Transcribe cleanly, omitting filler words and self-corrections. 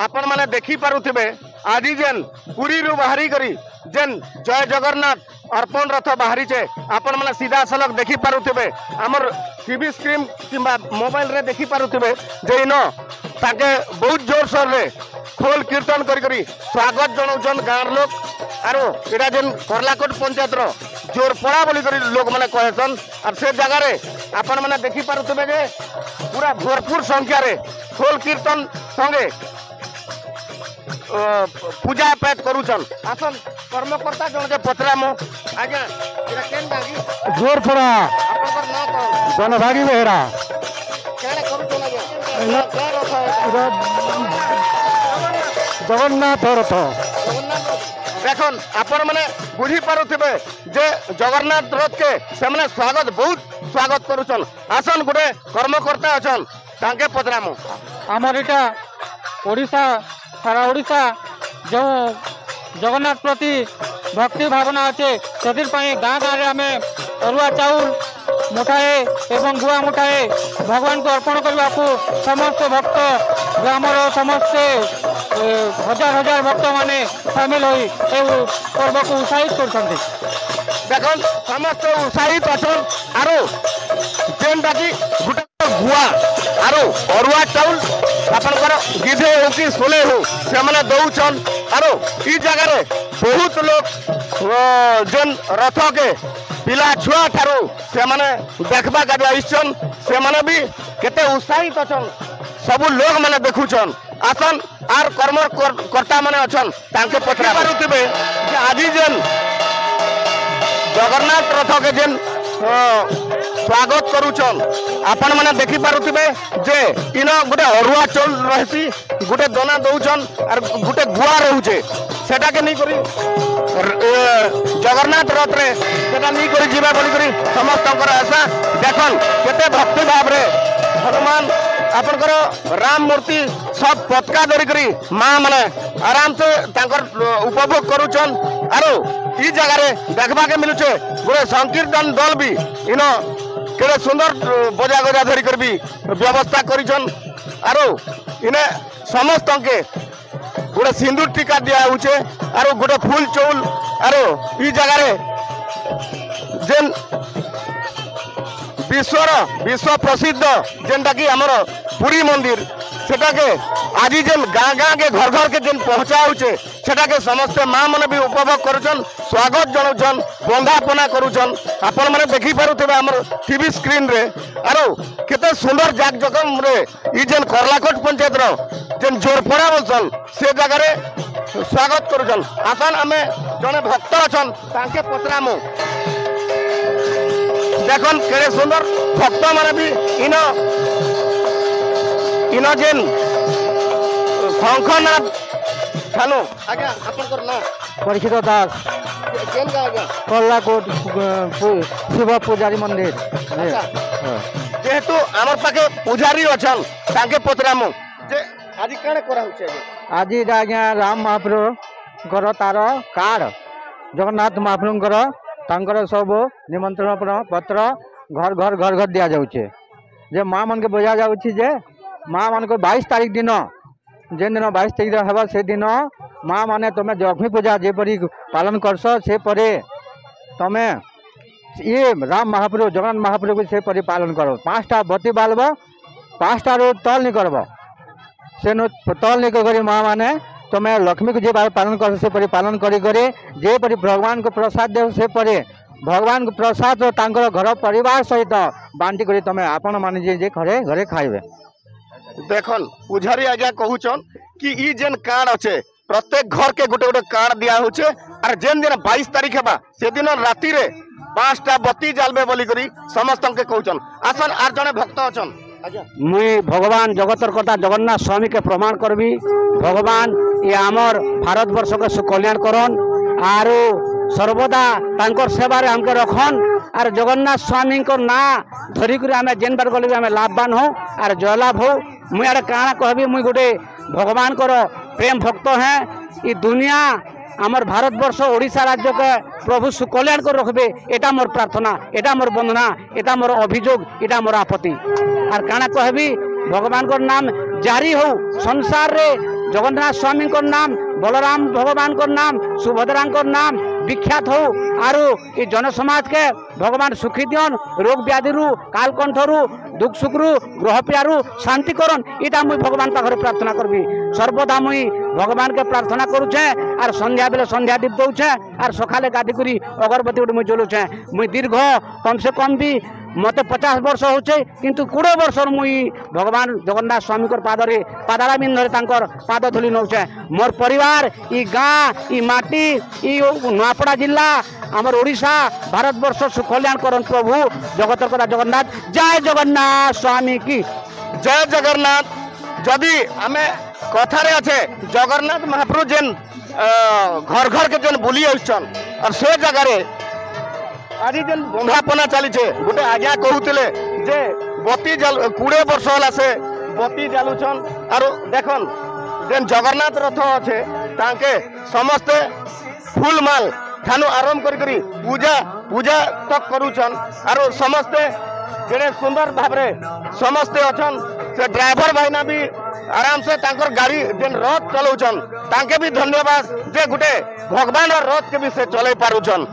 आपण माने देखी पारुथिबे आज जेन पुरी रु बाहरी करी जेन जय जगन्नाथ अर्पण रथ बाहरी छे आपण माने सीधा सलग देखी पारुथिबे हमर टीवी स्क्रीन किंबा मोबाइल रे देखी पारुथिबे जे इनो ताके बहुत जोर सोर रे खोल कीर्तन करी करी स्वागत जनाउछन गाँव लोग आरो एटा जेन करलाकोट पंचायत रो जोर पड़ा बोली करी लोग माने कहसन और से जगह रे आपण माने देखी पारुथिबे जे पूरा भरपूर संख्या रे खोल कीर्तन संगे पूजा पाठ करूछन आसन कर्मकर्ता जन जे पचरामो आज्ञा एटा केन बागी जोर पड़ा आपनकर नाम कोन जनभागी बेहरा केने करूछन आज्ञा के रथ जगन्नाथ रथ देखन आपण माने बुझी पारुथिबे जे जगन्नाथ रथ के से माने स्वागत बहुत स्वागत करूछन आसन गुटे कर्मकर्ता अछन तांके पचरामो आमर इटा ओडिशा सारा ओडिशा जो जगन्नाथ प्रति भक्ति भावना अच्छे से गाँ गाँव में आम अरुआ चाउल मुठाए एवं गुआ मुठाए भगवान को अर्पण करने को समस्त भक्त ग्रामर समस्ते हजार हजार भक्त माने सामिल होई पर्व को उत्साहित कर देखन समस्त उत्साहित अछन आरो जेनटा कि गुटे गुआ आरो अरुआ चाउल आपनकर गिधे हो कि सोले हो से माने दउछन आरो ई जगह रे बहुत लोग जेन रथ के पिला छुआ ठारू से माने देखबा का आइछन से माने भी केते उत्साहित अछन सब लोग माने देखुछन आसन आर कर्म कर्ता माने अछन तांके पचरा पारुथिबे जे आजि जेन जगन्नाथ रथ के जेन स्वागत करूछन आपण माने देखि पारुथिबे जे इन गुटे अरुआ चौल रहसी गुटे दाना दउछन और गुटे गुआ रहउछे सेटा के नहीं करी जगन्नाथ रथ रे सेटा नहीं करी जीवा बोली करी समस्तकर आशा देखन केते भक्ति भाव रे हनुमान आपनकर राम मूर्ति सब पतका धरी करी माँ माने आराम से तांकर उपभोग करूछन आरो ई जगह रे देखबा के मिलुछे गोटे संकीर्तन दल भी इनो केड़े सुंदर बजा गजा धरी कर भी व्यवस्था करिछन आरो इने समस्त के गोटे सिंदूर टीका दिया होछे आरो गोटे फूल चौल आरो ई जगह रे जेन विश्व प्रसिद्ध जेनटा कि हमर पुरी मंदिर सेटा के आज जेन गाँ गाँ के घर घर के जेन पहुँचाऊे सेटा के समस्त माँ मैंने भी उपभोग करुछन स्वागत जनाउछन बंधापना करुछन आपण मैंने देखी पारुथिबे हमर टीवी स्क्रीन रे आरो केते सुंदर जाक जकम रे ई जेन करलाकोट पंचायत रो जेन जोरपड़ा बोलछन से जगह रे स्वागत करुछन आसन आमे जने भक्त अछन तांके पचरामु देखन केड़े सुंदर भक्त माने भी इन जेन शंखनाथ थानो आज्ञा आपनकर नाम परीक्षित दास केन का आज्ञा कल्लाकोट शिव पुजारी मंदिर जेहेतु हमर पाके पुजारी अछन ताके पचरामु जे आज काणे करा होचे आज आज्ञा राम महाप्रभु तार कार्ड जगन्नाथ महाप्रभु तांकर सब निमंत्रण पत्र घर घर घर घर दिया जाउछे जे माँ मन के बुझा जाउछि जे माँ मान को 22 तारीख दिन जेन दिन 22 तारीख हेबा से दिन माँ माने तुम लक्ष्मी पूजा जेपरी पालन करस से परे तमे ये राम महाप्रभु जगन्नाथ महाप्रभु से परी पालन कर 5टा बत्ती बालब 5टा रो तल नहीं करब से तल नहीं कर माँ माने तुम्हें लक्ष्मी को जे पालन कर से परी पालन करी करे जे परी भगवान को प्रसाद दे से परे भगवान को प्रसाद तांकर घर परिवार सहित बांटी करी तमे आपण माने जे घरे घरे खाइबे देखन पुजारी आज्ञा कहूचन कि ई जेन कार्ड अच्छे प्रत्येक घर के गोटे गोटे कार्ड दिया होचे और जेन दिन 22 तारीख हेबा से दिन राति रे 5टा बत्ती जालबे बोली करी समस्त के कहूचन आसन आर जने भक्त अछन मुई भगवान जगतर कर्ता जगन्नाथ स्वामी के प्रमाण करबी भगवान ये आमर भारत वर्ष के सुकल्याण करन आरो सर्वदा तांकर सेवा रे हमके रखन आर जगन्नाथ स्वामी को ना धरी कर आम जेन बार गले आम लाभवान हो आर जयलाभ हो मुई आड़े काଣା कहबी मुई गोटे भगवान को प्रेम भक्त हैं ये दुनिया आमर भारत वर्ष ओडिशा राज्य के प्रभु सुकल्याण कर रखबे एटा मोर प्रार्थना एटा मोर वंदना एटा मोर अभियोग एटा मोर आपत्ति आर काଣା कहबी भगवान को नाम जारी हो संसार रे जगन्नाथ स्वामी नाम बलराम भगवान नाम सुभद्रा नाम विख्यात हो आरु ये जनसमाज के भगवान सुखी दियन रोग व्याधि कालकंठ दुख सुख ग्रह पियारू शांति करन इटा मुई भगवान पाखरे प्रार्थना करबी सर्वदा मुई भगवान के प्रार्थना करुछे आर संध्या बेले संध्या दीप दउछे आर सकाले गाधी करी अगरबत्ती उठ मुई जलुछे मुई दीर्घ कम से कम भी मत 50 वर्ष होचे किंतु 20 वर्ष मुई भगवान जगन्नाथ स्वामी पादरे पादारा बिंदरे तांकर पाद धूली नौचे मोर परिवार ई गाँ ई माटी ई नुआपड़ा जिला आमर ओडिशा भारत वर्ष सुकल्याण करन प्रभु जगतर कथा जगन्नाथ जय जगन्नाथ स्वामी की जय जगन्नाथ। जदि आमे कथारे अच्छे जगन्नाथ महाप्रभु जेन घर घर के जेन बुली आउछन और से जगह आज जेन बंधापना चली गोटे आज्ञा कहूले जे बत्ती जल 20 वर्ष होला से बत्ती जालुछन और देखन जेन जगन्नाथ रथ अच्छे तांके समस्ते फूल माल ठानु आरंभ करी पूजा पूजा तक करूछन और समस्ते जेने सुंदर भावरे समस्ते अछन से ड्राइवर भाईना भी आराम से तांकर गाड़ी जेन रथ चलाउछन तांके भी धन्यवाद जे गुटे भगवान और रथ के भी से चले पारुछन।